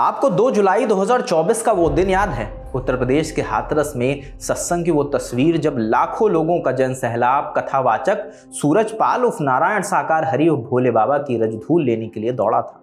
आपको 2 जुलाई 2024 का वो दिन याद है? उत्तर प्रदेश के हाथरस में सत्संग की वो तस्वीर जब लाखों लोगों का जन सैलाब कथावाचक सूरजपाल उर्फ नारायण साकार हरि उर्फ भोले बाबा की रजधूल लेने के लिए दौड़ा था।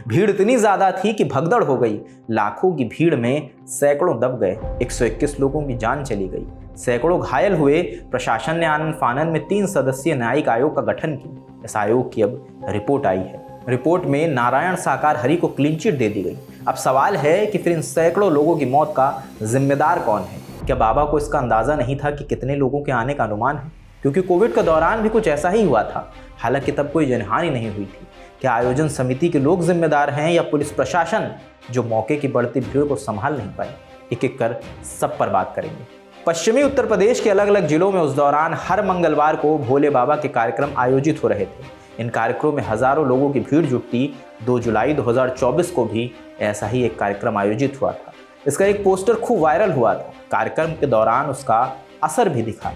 भीड़ इतनी ज्यादा थी कि भगदड़ हो गई। लाखों की भीड़ में सैकड़ों दब गए, 121 लोगों की जान चली गई, सैकड़ों घायल हुए। प्रशासन ने आनन फानन में 3 सदस्यीय न्यायिक आयोग का गठन किया। इस आयोग की अब रिपोर्ट आई है। रिपोर्ट में नारायण साकार हरि को क्लीन चिट दे दी गई। अब सवाल है कि फिर इन सैकड़ों लोगों की मौत का जिम्मेदार कौन है? क्या बाबा को इसका अंदाजा नहीं था कि कितने लोगों के आने का अनुमान है? क्योंकि कोविड के दौरान भी कुछ ऐसा ही हुआ था, हालांकि तब कोई जनहानि नहीं हुई थी। क्या आयोजन समिति के लोग जिम्मेदार हैं या पुलिस प्रशासन, जो मौके की बढ़ती भीड़ को संभाल नहीं पाए? एक एक कर सब पर बात करेंगे। पश्चिमी उत्तर प्रदेश के अलग अलग जिलों में उस दौरान हर मंगलवार को भोले बाबा के कार्यक्रम आयोजित हो रहे थे। इन कार्यक्रमों में हजारों लोगों की भीड़ जुटती। 2 जुलाई 2024 को भी ऐसा ही एक कार्यक्रम आयोजित हुआ था। इसका एक पोस्टर खूब वायरल हुआ था। कार्यक्रम के दौरान उसका असर भी दिखा।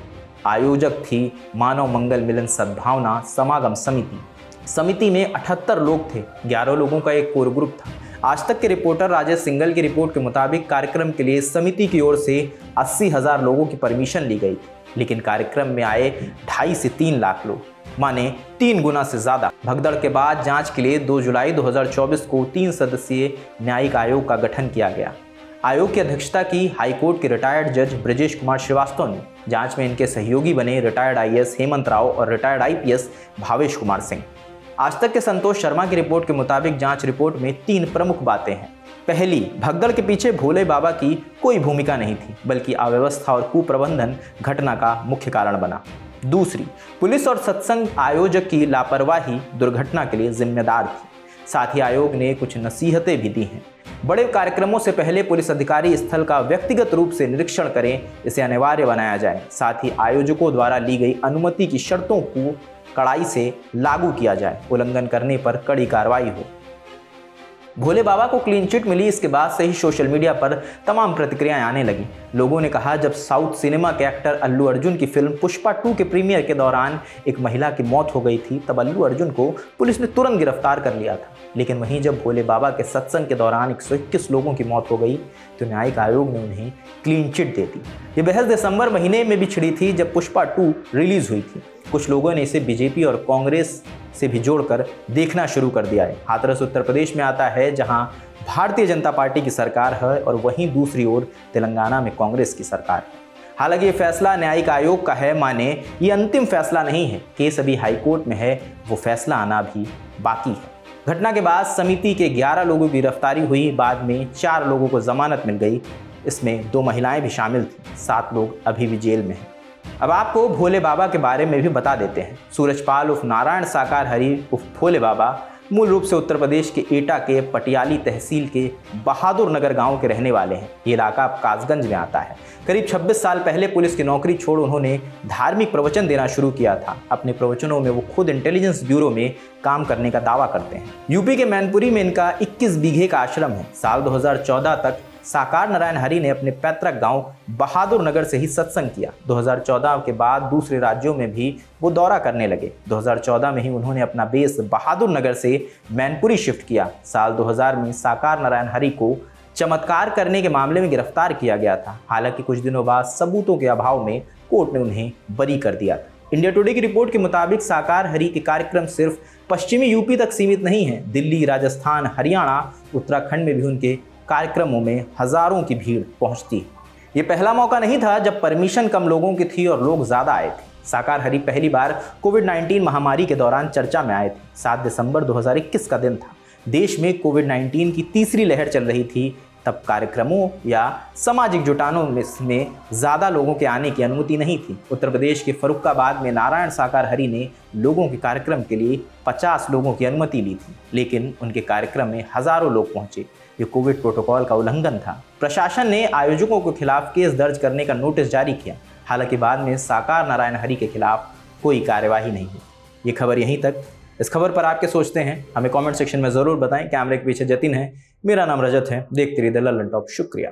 आयोजक थी मानव मंगल मिलन सद्भावना समागम समिति। समिति में 78 लोग थे। 11 लोगों का एक कोर ग्रुप था। आज तक के रिपोर्टर राजेश सिंगल की रिपोर्ट के मुताबिक कार्यक्रम के लिए समिति की ओर से 80,000 लोगों की परमिशन ली गई थी, लेकिन कार्यक्रम में आए 2.5 से 3 लाख लोग, माने 3 गुना से ज्यादा। भगदड़ के बाद जांच के लिए 2 जुलाई 2024 को 3 सदस्यीय न्यायिक आयोग का गठन किया गया। आयोग की अध्यक्षता की हाईकोर्ट के रिटायर्ड जज ब्रजेश कुमार श्रीवास्तव ने। जांच में इनके सहयोगी बने रिटायर्ड IAS हेमंत राव और रिटायर्ड IPS भावेश कुमार सिंह। आज तक के संतोष शर्मा की रिपोर्ट के मुताबिक जांच रिपोर्ट में 3 प्रमुख बातें हैं। पहली, भगदड़ के पीछे भोले बाबा की कोई भूमिका नहीं थी, बल्कि अव्यवस्था और कुप्रबंधन घटना का मुख्य कारण बना। दूसरी, पुलिस और सत्संग आयोजक की लापरवाही दुर्घटना के लिए जिम्मेदार थी। साथ ही आयोग ने कुछ नसीहतें भी दी हैं। बड़े कार्यक्रमों से पहले पुलिस अधिकारी स्थल का व्यक्तिगत रूप से निरीक्षण करें, इसे अनिवार्य बनाया जाए। साथ ही आयोजकों द्वारा ली गई अनुमति की शर्तों को कड़ाई से लागू किया जाए। उल्लंघन करने पर कड़ी कार्रवाई हो। भोले बाबा को क्लीन चिट मिली, इसके बाद से ही सोशल मीडिया पर तमाम प्रतिक्रियाएं आने लगी। लोगों ने कहा, जब साउथ सिनेमा के एक्टर अल्लू अर्जुन की फिल्म पुष्पा 2 के प्रीमियर के दौरान एक महिला की मौत हो गई थी, तब अल्लू अर्जुन को पुलिस ने तुरंत गिरफ्तार कर लिया था। लेकिन वहीं जब भोले बाबा के सत्संग के दौरान 121 लोगों की मौत हो गई, तो न्यायिक आयोग ने उन्हें क्लीन चिट दे दी। ये बहस दिसंबर महीने में भी छिड़ी थी, जब पुष्पा 2 रिलीज हुई थी। कुछ लोगों ने इसे बीजेपी और कांग्रेस से भी जोड़कर देखना शुरू कर दिया है। हाथरस उत्तर प्रदेश में आता है, जहां भारतीय जनता पार्टी की सरकार है और वहीं दूसरी ओर तेलंगाना में कांग्रेस की सरकार है। हालांकि ये फैसला न्यायिक आयोग का है, माने ये अंतिम फैसला नहीं है। केस अभी हाईकोर्ट में है, वो फैसला आना भी बाकी है। घटना के बाद समिति के 11 लोगों की गिरफ्तारी हुई। बाद में 4 लोगों को जमानत मिल गई। इसमें 2 महिलाएं भी शामिल थीं। 7 लोग अभी भी जेल में हैं। अब आपको भोले बाबा के बारे में भी बता देते हैं। सूरजपाल उर्फ नारायण साकार हरि उर्फ भोले बाबा मूल रूप से उत्तर प्रदेश के एटा के पटियाली तहसील के बहादुर नगर गांव के रहने वाले हैं। ये इलाका अब कासगंज में आता है। करीब 26 साल पहले पुलिस की नौकरी छोड़ उन्होंने धार्मिक प्रवचन देना शुरू किया था। अपने प्रवचनों में वो खुद इंटेलिजेंस ब्यूरो में काम करने का दावा करते हैं। यूपी के मैनपुरी में इनका 21 बीघे का आश्रम है। साल 2014 तक साकार नारायण हरि ने अपने पैतृक गांव बहादुर नगर से ही सत्संग किया। 2014 के बाद दूसरे राज्यों में भी वो दौरा करने लगे। 2014 में ही उन्होंने अपना बेस बहादुर नगर से मैनपुरी शिफ्ट किया। साल 2000 में साकार नारायण हरि को चमत्कार करने के मामले में गिरफ्तार किया गया था। हालांकि कुछ दिनों बाद सबूतों के अभाव में कोर्ट ने उन्हें बरी कर दिया था। इंडिया टुडे की रिपोर्ट के मुताबिक साकार हरि के कार्यक्रम सिर्फ पश्चिमी यूपी तक सीमित नहीं है। दिल्ली, राजस्थान, हरियाणा, उत्तराखंड में भी उनके कार्यक्रमों में हजारों की भीड़ पहुंचती है। ये पहला मौका नहीं था जब परमिशन कम लोगों की थी और लोग ज्यादा आए थे। साकार हरि पहली बार कोविड-19 महामारी के दौरान चर्चा में आए थे। 7 दिसंबर 2021 का दिन था। देश में कोविड-19 की तीसरी लहर चल रही थी। तब कार्यक्रमों या सामाजिक जुटानों में ज़्यादा लोगों के आने की अनुमति नहीं थी। उत्तर प्रदेश के फर्रुखाबाद में नारायण साकार हरि ने लोगों के कार्यक्रम के लिए 50 लोगों की अनुमति ली थी, लेकिन उनके कार्यक्रम में हजारों लोग पहुंचे। ये कोविड प्रोटोकॉल का उल्लंघन था। प्रशासन ने आयोजकों के खिलाफ केस दर्ज करने का नोटिस जारी किया। हालांकि बाद में साकार नारायण हरि के खिलाफ कोई कार्यवाही नहीं हुई। ये खबर यहीं तक। इस खबर पर आप क्या सोचते हैं, हमें कमेंट सेक्शन में ज़रूर बताएं। कैमरे के पीछे जतिन है, मेरा नाम रजत है। देखते रहिए द लल्लन टॉप। शुक्रिया।